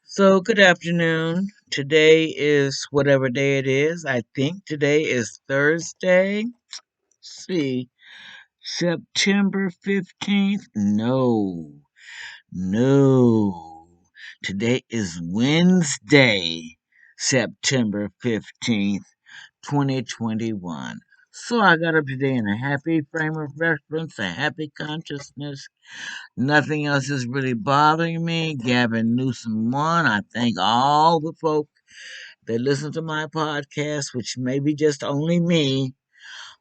So, good afternoon. Today is whatever day it is. I think today is Thursday. See, September 15th? No. Today is Wednesday, September 15th, 2021. So, I got up today in a happy frame of reference, a happy consciousness. Nothing else is really bothering me. Gavin Newsom won. I thank all the folk that listen to my podcast, which may be just only me,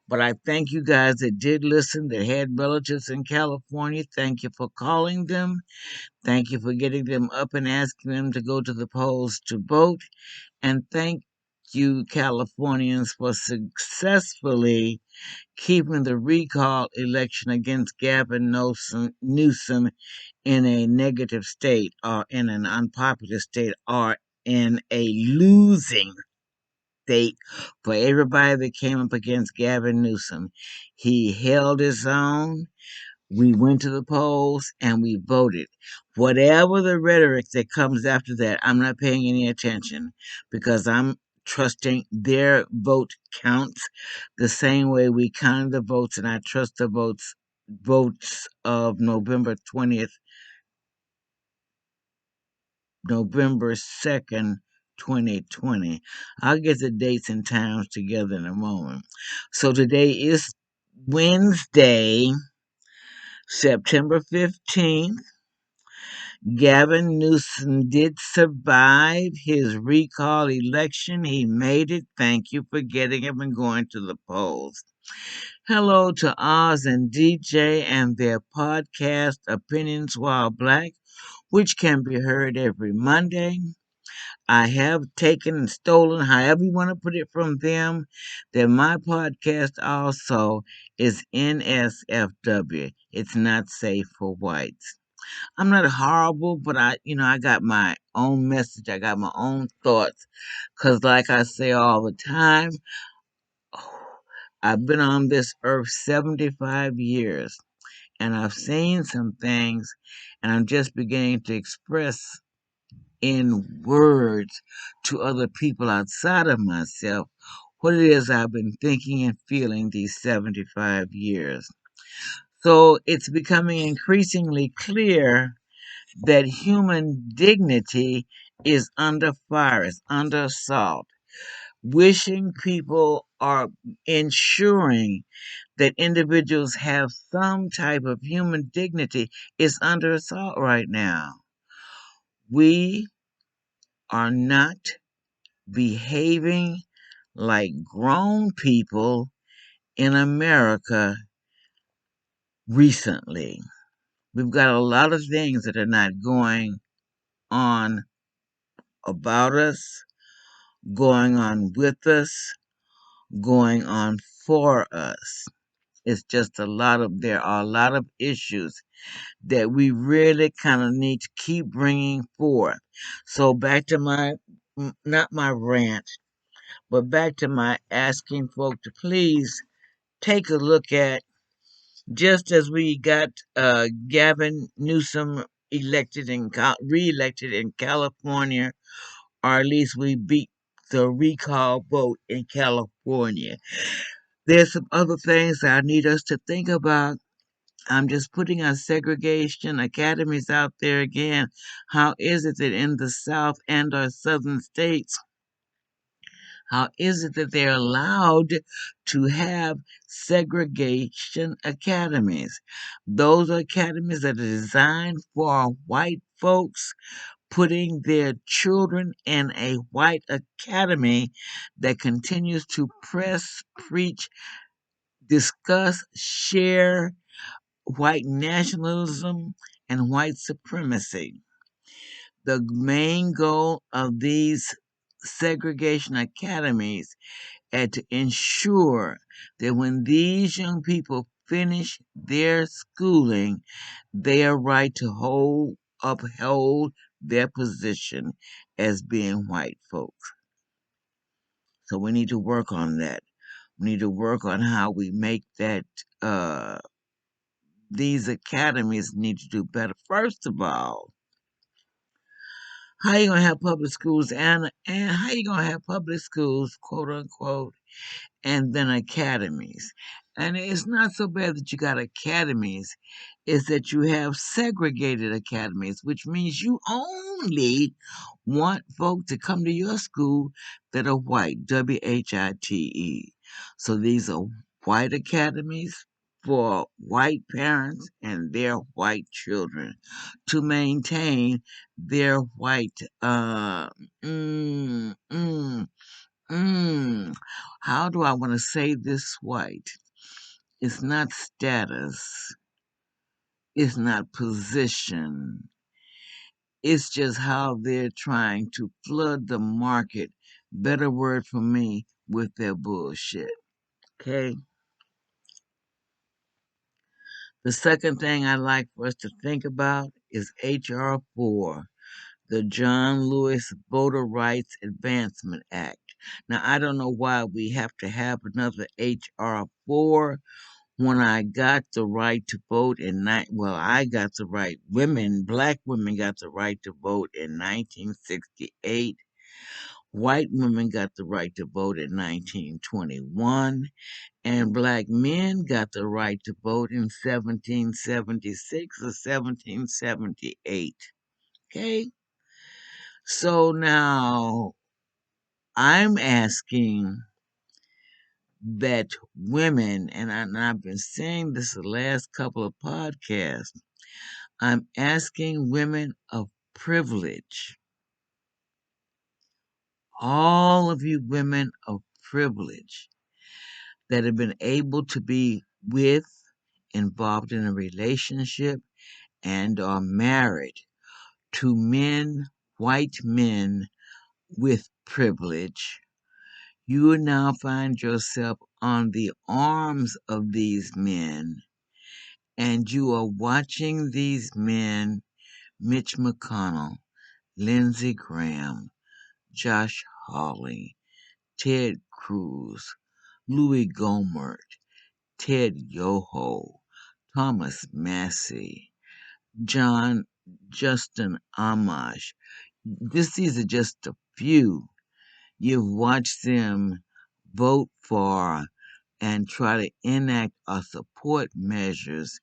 but I thank you guys that did listen, that had relatives in California. Thank you for calling them. Thank you for getting them up and asking them to go to the polls to vote. And thank you, Californians, for successfully keeping the recall election against Gavin Newsom in a negative state or in an unpopular state or in a losing state for everybody that came up against Gavin Newsom. He held his own. We went to the polls and we voted. Whatever the rhetoric that comes after that, I'm not paying any attention because I'm trusting their vote counts the same way we counted the votes, and I trust the votes of November 2nd, 2020. I'll get the dates and times together in a moment. So today is Wednesday, September 15th. Gavin Newsom did survive his recall election. He made it. Thank you for getting him and going to the polls. Hello to Oz and DJ and their podcast, Opinions While Black, which can be heard every Monday. I have taken and stolen, however you want to put it, from them. That my podcast also is NSFW. It's not safe for whites. I'm not horrible, but I got my own message. I got my own thoughts. Cause like I say all the time, I've been on this earth 75 years, and I've seen some things, and I'm just beginning to express in words to other people outside of myself what it is I've been thinking and feeling these 75 years. So it's becoming increasingly clear that human dignity is under fire, is under assault. Wishing people are ensuring that individuals have some type of human dignity is under assault right now. We are not behaving like grown people in America recently. We've got a lot of things that are not going on about us, going on with us, going on for us. It's just there are a lot of issues that we really kind of need to keep bringing forth. So back to not my rant, but back to my asking folk to please take a look at, just as we got Gavin Newsom reelected in California, or at least we beat the recall vote in California. There's some other things that I need us to think about. I'm just putting our segregation academies out there again. How is it that in the South and our Southern states, how is it that they're allowed to have segregation academies? Those are academies that are designed for white folks, putting their children in a white academy that continues to press, preach, discuss, share white nationalism and white supremacy. The main goal of these segregation academies and to ensure that when these young people finish their schooling, they are right to uphold their position as being white folks. So we need to work on that. We need to work on how we make that. These academies need to do better. First of all, How you gonna have public schools and how you gonna have public schools, quote unquote, and then academies? And it's not so bad that you got academies, it's that you have segregated academies, which means you only want folk to come to your school that are white, WHITE. So these are white academies for white parents and their white children to maintain their white mm, mm, mm. How do I want to say this white? It's not status. It's not position. It's just how they're trying to flood the market. Better word for me with their bullshit. Okay. The second thing I'd like for us to think about is HR 4, the John Lewis Voter Rights Advancement Act. Now, I don't know why we have to have another HR 4 when I got the right to vote I got the right, black women got the right to vote in 1968. White women got the right to vote in 1921, and black men got the right to vote in 1776 or 1778. Okay? So now I'm asking that women, and I've been saying this the last couple of podcasts, I'm asking women of privilege, all of you women of privilege that have been able to be involved in a relationship, and are married to white men with privilege. You will now find yourself on the arms of these men, and you are watching these men, Mitch McConnell, Lindsey Graham, Josh Hawley, Ted Cruz, Louis Gohmert, Ted Yoho, Thomas Massey, Justin Amash. These are just a few. You've watched them vote for and try to enact or support measures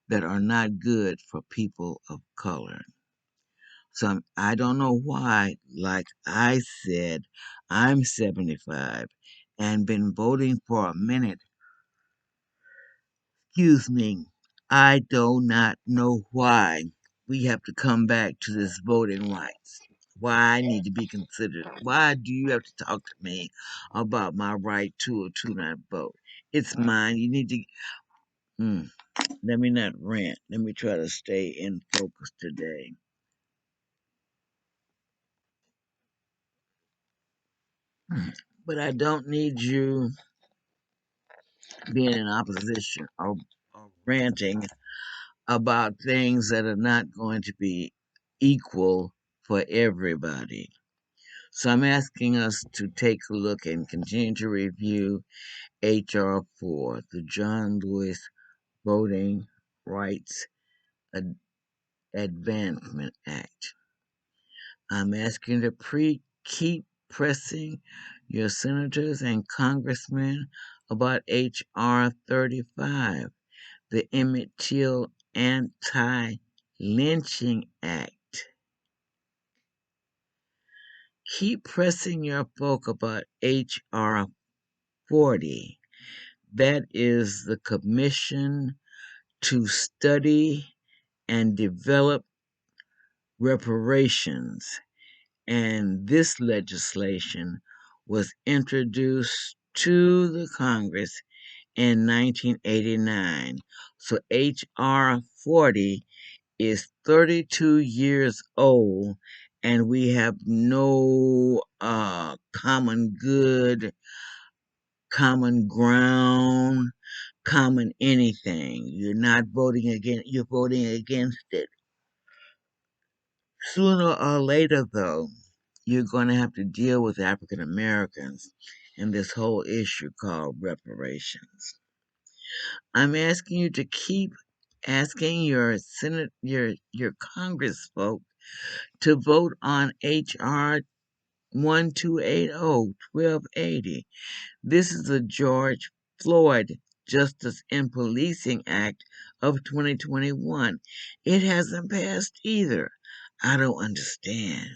that are not good for people of color. So I don't know why, like I said, I'm 75 and been voting for a minute. Excuse me. I do not know why we have to come back to this voting rights. Why I need to be considered. Why do you have to talk to me about my right to or to not vote? It's mine. You need to. Mm, let me not rant. Let me try to stay in focus today. But I don't need you being in opposition or ranting about things that are not going to be equal for everybody. So I'm asking us to take a look and continue to review HR 4, the John Lewis Voting Rights Advancement Act. I'm asking to keep pressing your senators and congressmen about HR 35, the Emmett Till Anti-Lynching Act. Keep pressing your folk about HR 40. That is the Commission to Study and Develop Reparations. And this legislation was introduced to the Congress in 1989. So H.R. 40 is 32 years old, and we have no common good, common ground, common anything. You're voting against it. Sooner or later, though, you're going to have to deal with African Americans and this whole issue called reparations. I'm asking you to keep asking your Senate, your Congress folk to vote on H.R. 1280. This is the George Floyd Justice in Policing Act of 2021. It hasn't passed either. I don't understand.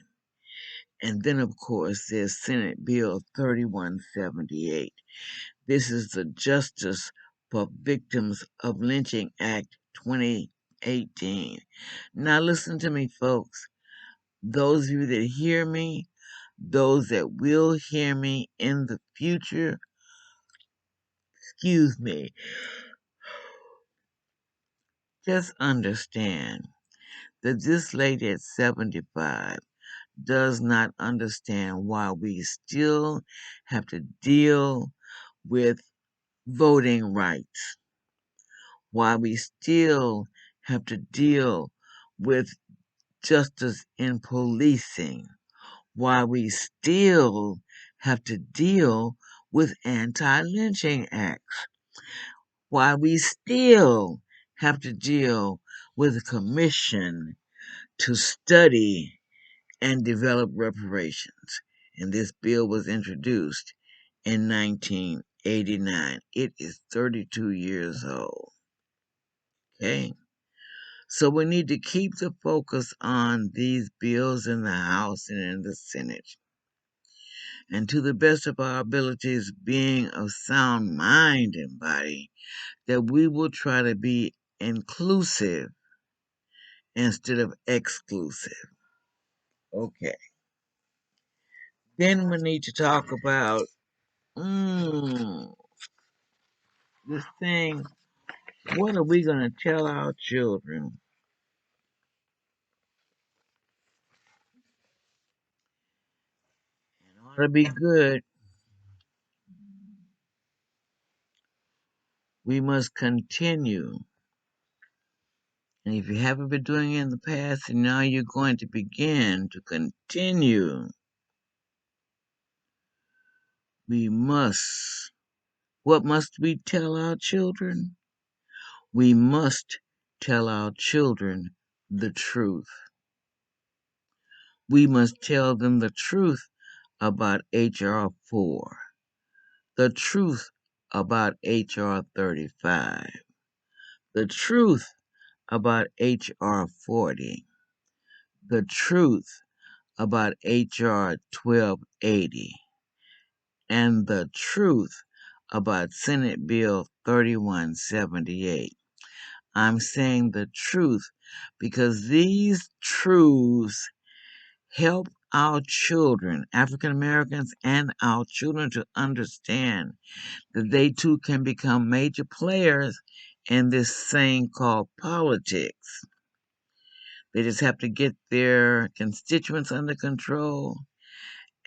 And then, of course, there's Senate Bill 3178. This is the Justice for Victims of Lynching Act 2018. Now, listen to me, folks. Those of you that hear me, those that will hear me in the future, excuse me, just understand that this lady at 75 does not understand why we still have to deal with voting rights, why we still have to deal with justice in policing, why we still have to deal with anti-lynching acts, why we still have to deal with a commission to study and develop reparations. And this bill was introduced in 1989. It is 32 years old. Okay? So we need to keep the focus on these bills in the House and in the Senate. And to the best of our abilities, being of sound mind and body, that we will try to be inclusive instead of exclusive. Okay. Then we need to talk about this thing. What are we going to tell our children? In order to be good, we must continue. And if you haven't been doing it in the past, and now you're going to begin to continue, we must. What must we tell our children? We must tell our children the truth. We must tell them the truth about H.R. 4, the truth about H.R. 35, the truth about H.R. 40, the truth about H.R. 1280, and the truth about Senate Bill 3178. I'm saying the truth because these truths help our children, African Americans, and our children to understand that they too can become major players in this thing called politics. They just have to get their constituents under control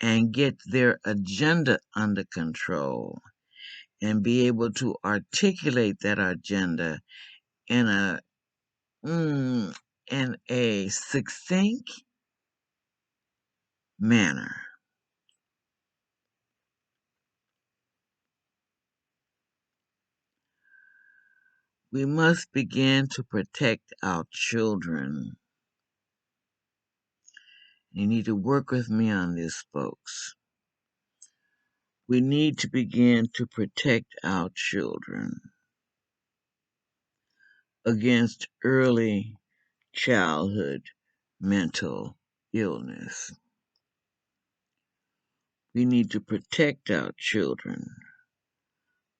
and get their agenda under control and be able to articulate that agenda in a succinct manner. We must begin to protect our children. You need to work with me on this, folks. We need to begin to protect our children against early childhood mental illness. We need to protect our children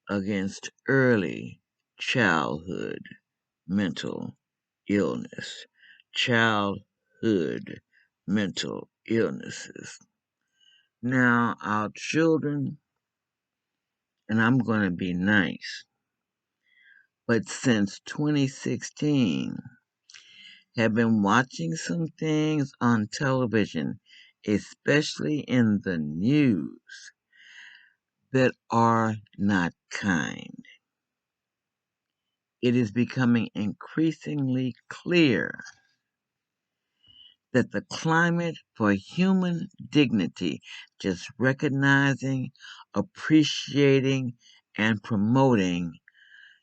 against early childhood mental illness. Childhood mental illnesses. Now, our children, and I'm going to be nice, but since 2016, have been watching some things on television, especially in the news, that are not kind. It is becoming increasingly clear that the climate for human dignity, just recognizing, appreciating, and promoting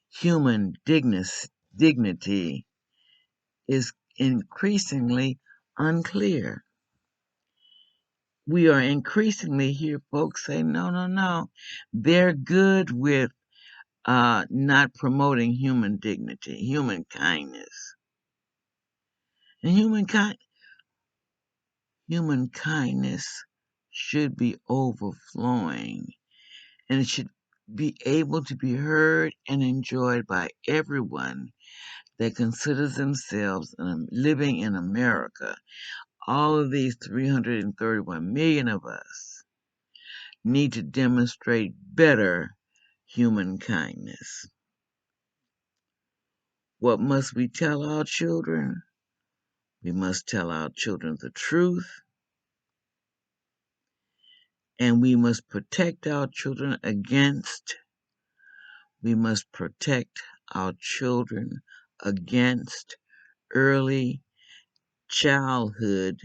human dignity, is increasingly unclear. We are increasingly hear folks say, no, no, no. They're good with not promoting human dignity, human kindness. And human kindness should be overflowing, and it should be able to be heard and enjoyed by everyone that considers themselves living in America. All of these 331 million of us need to demonstrate better human kindness. What must we tell our children? We must tell our children the truth, and we must protect our children against early childhood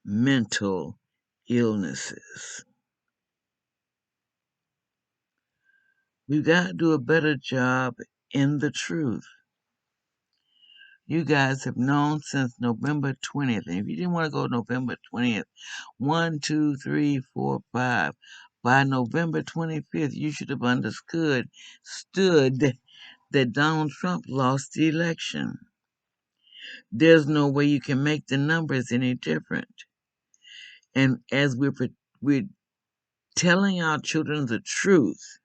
mental illnesses. We've got to do a better job in the truth. You guys have known since November 20th. And if you didn't want to go November 20th, 1, 2, 3, 4, 5, by November 25th, you should have understood that Donald Trump lost the election. There's no way you can make the numbers any different. And as we're telling our children the truth,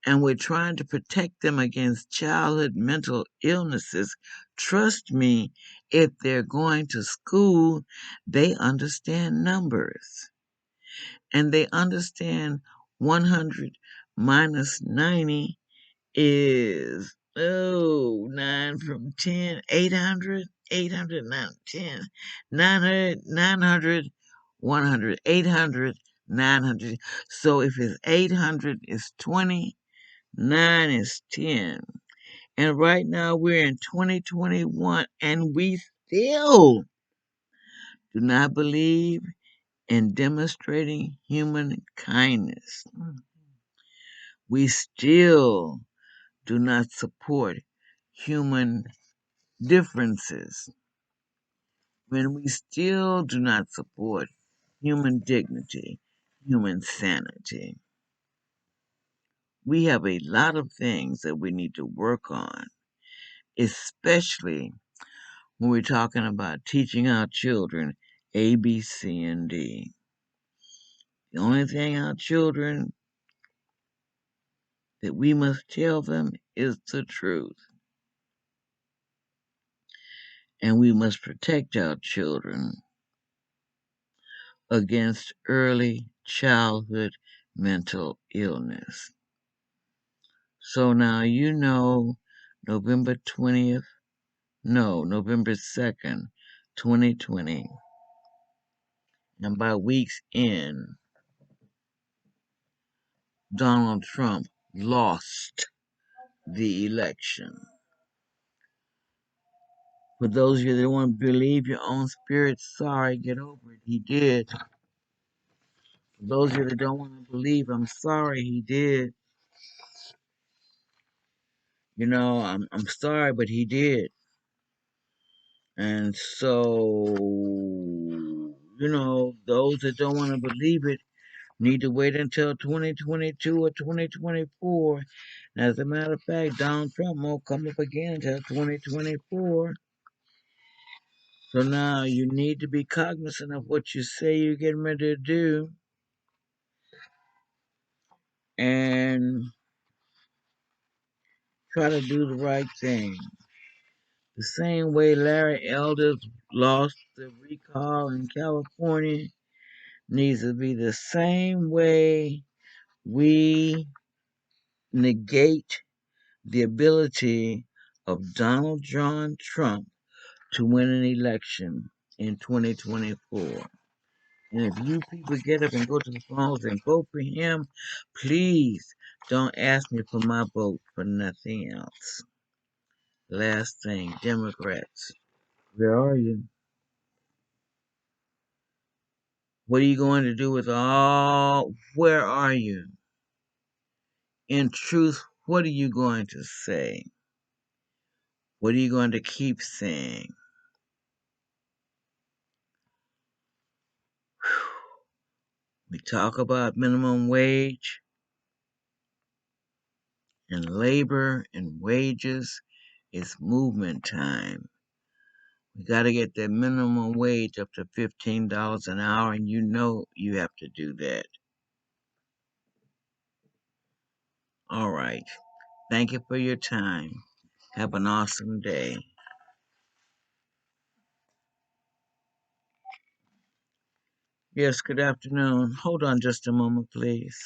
and we're trying to protect them against childhood mental illnesses, trust me, if they're going to school, they understand numbers. And they understand 100 minus 90 is, 9 from 10, 800, 800, 10, 900, 900, 100, 800, 900. So if it's 800, it's 20, 9 is 10. And right now we're in 2021 and we still do not believe in demonstrating human kindness. We still do not support human differences. When we still do not support human dignity, human sanity. We have a lot of things that we need to work on, especially when we're talking about teaching our children A, B, C, and D. The only thing our children that we must tell them is the truth. And we must protect our children against early childhood mental illness. So now you know November 20th, no, November 2nd, 2020. And by week's end, Donald Trump lost the election. For those of you that don't want to believe your own spirit, sorry, get over it. He did. For those of you that don't want to believe, I'm sorry, he did. You know, I'm sorry, but he did. And so, you know, those that don't want to believe it need to wait until 2022 or 2024. And as a matter of fact, Donald Trump won't come up again until 2024. So now you need to be cognizant of what you say you're getting ready to do and try to do the right thing. The same way Larry Elders lost the recall in California needs to be the same way we negate the ability of Donald John Trump to win an election in 2024. And if you people get up and go to the polls and vote for him, please don't ask me for my vote for nothing else. Last thing, Democrats, where are you? What are you going to do with where are you? In truth, what are you going to say? What are you going to keep saying? We talk about minimum wage and labor and wages. It's movement time. We got to get that minimum wage up to $15 an hour, and you know you have to do that. All right. Thank you for your time. Have an awesome day. Yes, good afternoon. Hold on just a moment, please.